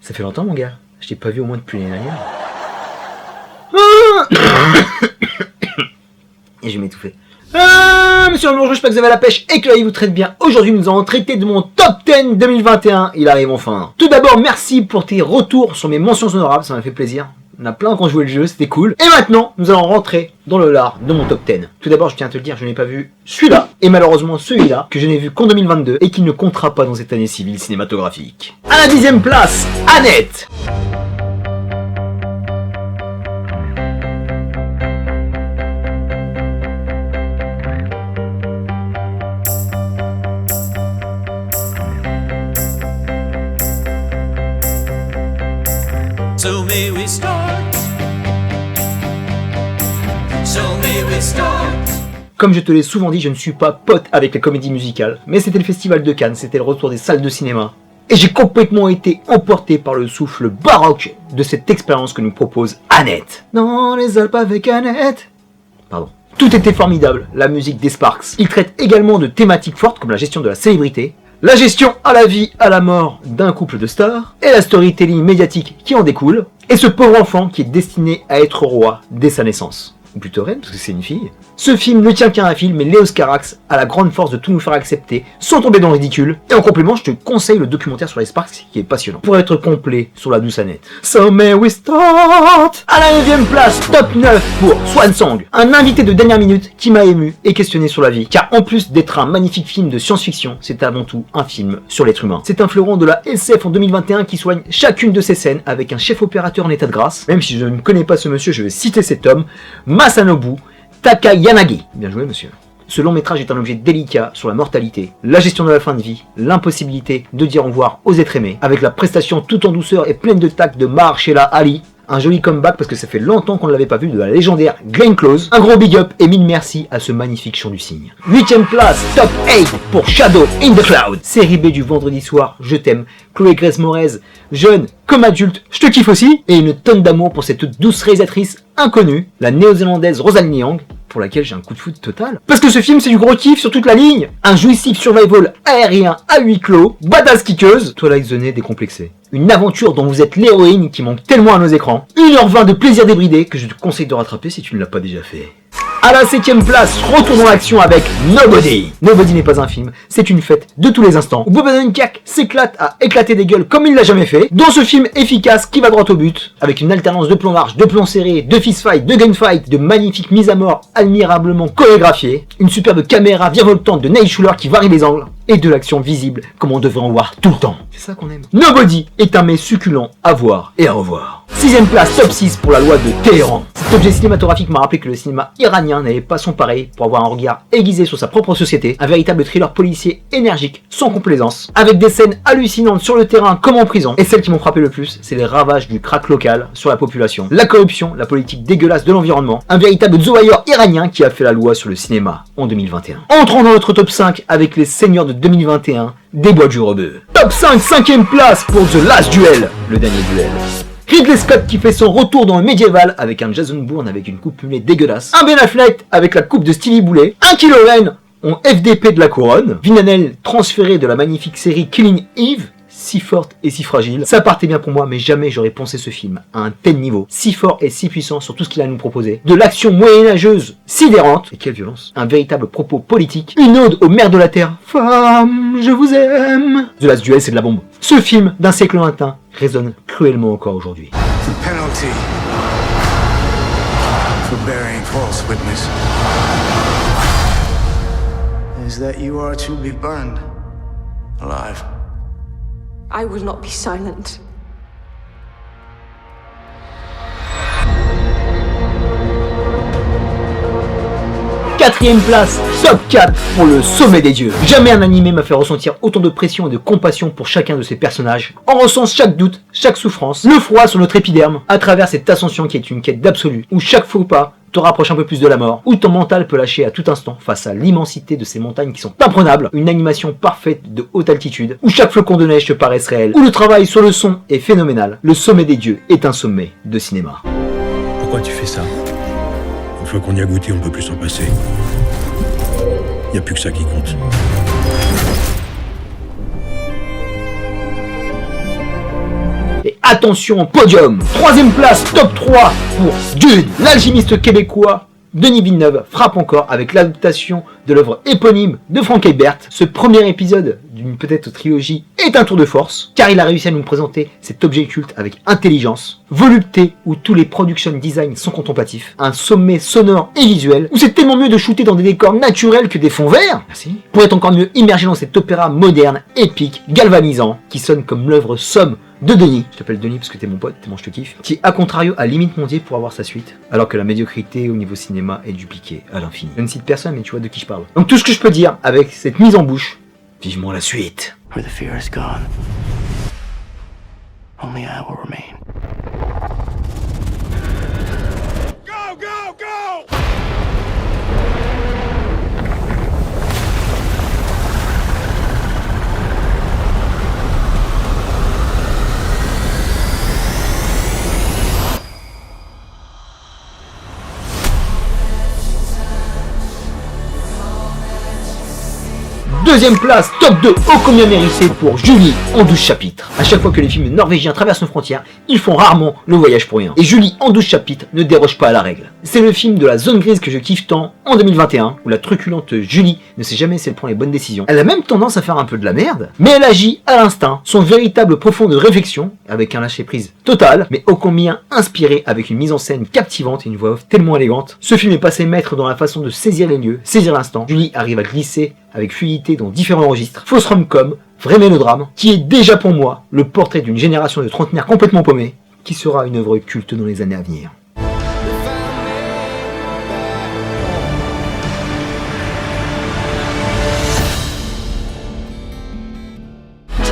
Ça fait longtemps, mon gars. Je t'ai pas vu au moins depuis l'année dernière. Et je vais m'étouffer. Monsieur Amour, j'espère que vous avez la pêche et que la vie vous traite bien. Aujourd'hui, nous allons traiter de mon top 10 2021. Il arrive enfin. Tout d'abord, merci pour tes retours sur mes mentions honorables, ça m'a fait plaisir. On a plein qui ont joué le jeu, c'était cool. Et maintenant, nous allons rentrer dans le lard de mon top 10. Tout d'abord, je tiens à te le dire, je n'ai pas vu celui-là, et malheureusement celui-là, que je n'ai vu qu'en 2022, et qui ne comptera pas dans cette année civile cinématographique. À la 10e place, Annette. So may we start. So may we start. Comme je te l'ai souvent dit, je ne suis pas pote avec la comédie musicale, mais c'était le festival de Cannes, c'était le retour des salles de cinéma. Et j'ai complètement été emporté par le souffle baroque de cette expérience que nous propose Annette. Dans les Alpes avec Annette. Pardon. Tout était formidable, la musique des Sparks. Il traite également de thématiques fortes comme la gestion de la célébrité, la gestion à la vie, à la mort d'un couple de stars, et la storytelling médiatique qui en découle, et ce pauvre enfant qui est destiné à être roi dès sa naissance. Ou plutôt reine, parce que c'est une fille. Ce film ne tient qu'à un film, mais Léos Carax a la grande force de tout nous faire accepter, sans tomber dans le ridicule. Et en complément, je te conseille le documentaire sur les Sparks, qui est passionnant. Pour être complet sur la douce Annette. So may we start. À la 9e place, top 9 pour Swan Song. Un invité de dernière minute qui m'a ému et questionné sur la vie. Car en plus d'être un magnifique film de science-fiction, c'est avant tout un film sur l'être humain. C'est un fleuron de la SF en 2021 qui soigne chacune de ses scènes avec un chef opérateur en état de grâce. Même si je ne connais pas ce monsieur, je vais citer cet homme. Masanobu Takayanagi. Bien joué, monsieur. Ce long métrage est un objet délicat sur la mortalité, la gestion de la fin de vie, l'impossibilité de dire au revoir aux êtres aimés, avec la prestation tout en douceur et pleine de tact de Mahershala Ali. Un joli comeback parce que ça fait longtemps qu'on ne l'avait pas vu de la légendaire Glenn Close. Un gros big up et mille merci à ce magnifique chant du cygne. 8e place, top 8 pour Shadow in the Cloud. Série B du vendredi soir, je t'aime. Chloé Grace Moretz, jeune comme adulte, je te kiffe aussi. Et une tonne d'amour pour cette douce réalisatrice inconnue, la néo-zélandaise Rosalind Liang, pour laquelle j'ai un coup de foot total. Parce que ce film c'est du gros kiff sur toute la ligne. Un jouissif survival aérien à huis clos, badass kickeuse, Twilight Zonée décomplexée. Une aventure dont vous êtes l'héroïne qui manque tellement à nos écrans. 1h20 de plaisir débridé que je te conseille de rattraper si tu ne l'as pas déjà fait. À la 7e place, retour dans l'action avec Nobody. Nobody n'est pas un film, c'est une fête de tous les instants où Bob Odenkirk s'éclate à éclater des gueules comme il l'a jamais fait. Dans ce film efficace qui va droit au but, avec une alternance de plans larges, de plans serrés, de fistfight, de gunfight, de magnifiques mises à mort admirablement chorégraphiées, une superbe caméra virevoltante de Neil Schuller qui varie les angles, et de l'action visible comme on devrait en voir tout le temps. C'est ça qu'on aime. Nobody est un mets succulent à voir et à revoir. 6e place, top 6 pour la loi de Téhéran. Cet objet cinématographique m'a rappelé que le cinéma iranien n'avait pas son pareil pour avoir un regard aiguisé sur sa propre société, un véritable thriller policier énergique, sans complaisance, avec des scènes hallucinantes sur le terrain comme en prison. Et celles qui m'ont frappé le plus, c'est les ravages du crack local sur la population, la corruption, la politique dégueulasse de l'environnement, un véritable zoailleur iranien qui a fait la loi sur le cinéma en 2021. Entrons dans notre top 5 avec les seigneurs de 2021 des bois du rebeu. Top 5, 5e place pour The Last Duel, le dernier duel. Ridley Scott qui fait son retour dans le médiéval avec un Jason Bourne avec une coupe mulet dégueulasse, un Ben Affleck avec la coupe de Stevie Boulet, un Kylo Ren en FDP de la couronne, Villanelle transféré de la magnifique série Killing Eve, si forte et si fragile. Ça partait bien pour moi, mais jamais j'aurais pensé ce film à un tel niveau, si fort et si puissant sur tout ce qu'il a à nous proposer. De l'action moyenâgeuse sidérante, et quelle violence, un véritable propos politique, une ode aux mères de la terre, femme, je vous aime. The Last Duel, c'est de la bombe. Ce film d'un siècle lointain résonne cruellement encore aujourd'hui. The penalty for bearing false witness is that you are to be burned alive. I will not be silent. Quatrième place, top 4 pour le sommet des dieux. Jamais un animé m'a fait ressentir autant de pression et de compassion pour chacun de ses personnages. On ressent chaque doute, chaque souffrance, le froid sur notre épiderme, à travers cette ascension qui est une quête d'absolu, où chaque faux pas te rapproche un peu plus de la mort, où ton mental peut lâcher à tout instant face à l'immensité de ces montagnes qui sont imprenables, une animation parfaite de haute altitude, où chaque flocon de neige te paraisse réel, où le travail sur le son est phénoménal. Le sommet des dieux est un sommet de cinéma. Pourquoi tu fais ça? Une fois qu'on y a goûté, on peut plus s'en passer. Y a plus que ça qui compte. Et attention, podium, 3ème place, top 3 pour Dune, l'alchimiste québécois. Denis Villeneuve frappe encore avec l'adaptation de l'œuvre éponyme de Frank Herbert. Ce premier épisode d'une peut-être trilogie est un tour de force, car il a réussi à nous présenter cet objet culte avec intelligence, volupté où tous les production design sont contemplatifs, un sommet sonore et visuel, où c'est tellement mieux de shooter dans des décors naturels que des fonds verts, merci, pour être encore mieux immergé dans cet opéra moderne, épique, galvanisant, qui sonne comme l'œuvre somme de Denis, je t'appelle Denis parce que t'es mon pote, tellement je te kiffe, qui à contrario a limite mondier pour avoir sa suite, alors que la médiocrité au niveau cinéma est dupliquée à l'infini. Je ne cite personne mais tu vois de qui je parle. Donc tout ce que je peux dire avec cette mise en bouche, vivement la suite. Where the fear is gone, only I will remain. Go, go, go! Deuxième place, top 2, ô combien mérité pour Julie en 12 chapitres. À chaque fois que les films norvégiens traversent nos frontières, ils font rarement le voyage pour rien. Et Julie en 12 chapitres ne déroge pas à la règle. C'est le film de la zone grise que je kiffe tant en 2021, où la truculente Julie ne sait jamais si elle prend les bonnes décisions. Elle a même tendance à faire un peu de la merde, mais elle agit à l'instinct, son véritable profonde réflexion, avec un lâcher prise total, mais ô combien inspiré avec une mise en scène captivante et une voix off tellement élégante. Ce film est passé maître dans la façon de saisir les lieux, saisir l'instant. Julie arrive à glisser avec fluidité dans différents registres. Fausse rom-com, vrai mélodrame, qui est déjà pour moi le portrait d'une génération de trentenaires complètement paumés, qui sera une œuvre culte dans les années à venir.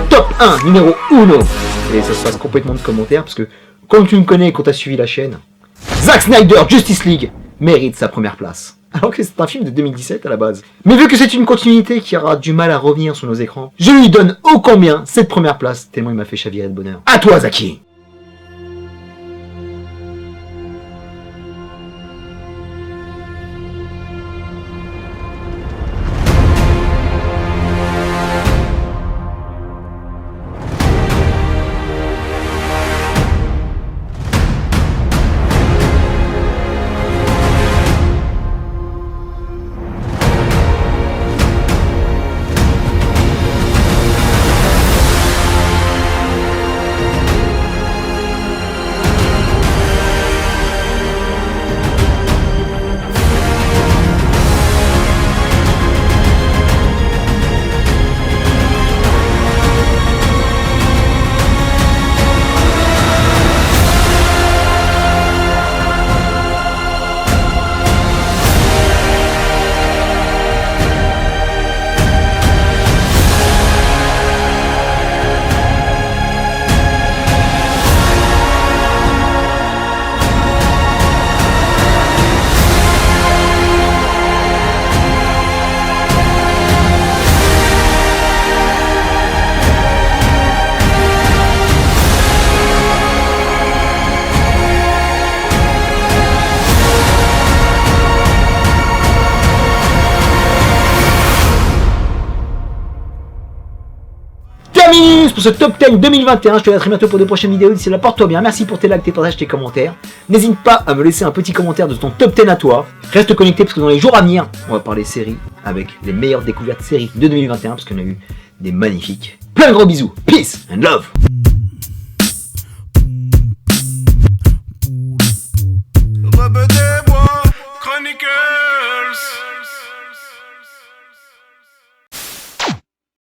Top 1, numéro 1. Et ça se passe complètement de commentaires, parce que comme tu me connais et qu'on t'a suivi la chaîne, Zack Snyder Justice League mérite sa première place. Alors que c'est un film de 2017 à la base. Mais vu que c'est une continuité qui aura du mal à revenir sur nos écrans, je lui donne ô combien cette première place, tellement il m'a fait chavirer de bonheur. À toi, Zaki! Pour ce top 10 2021, je te dis à très bientôt pour de prochaines vidéos. D'ici là, porte-toi bien, merci pour tes likes, tes partages, tes commentaires. N'hésite pas à me laisser un petit commentaire de ton top 10 à toi. Reste connecté parce que dans les jours à venir, on va parler séries avec les meilleures découvertes séries de 2021 parce qu'on a eu des magnifiques. Plein de gros bisous, peace and love.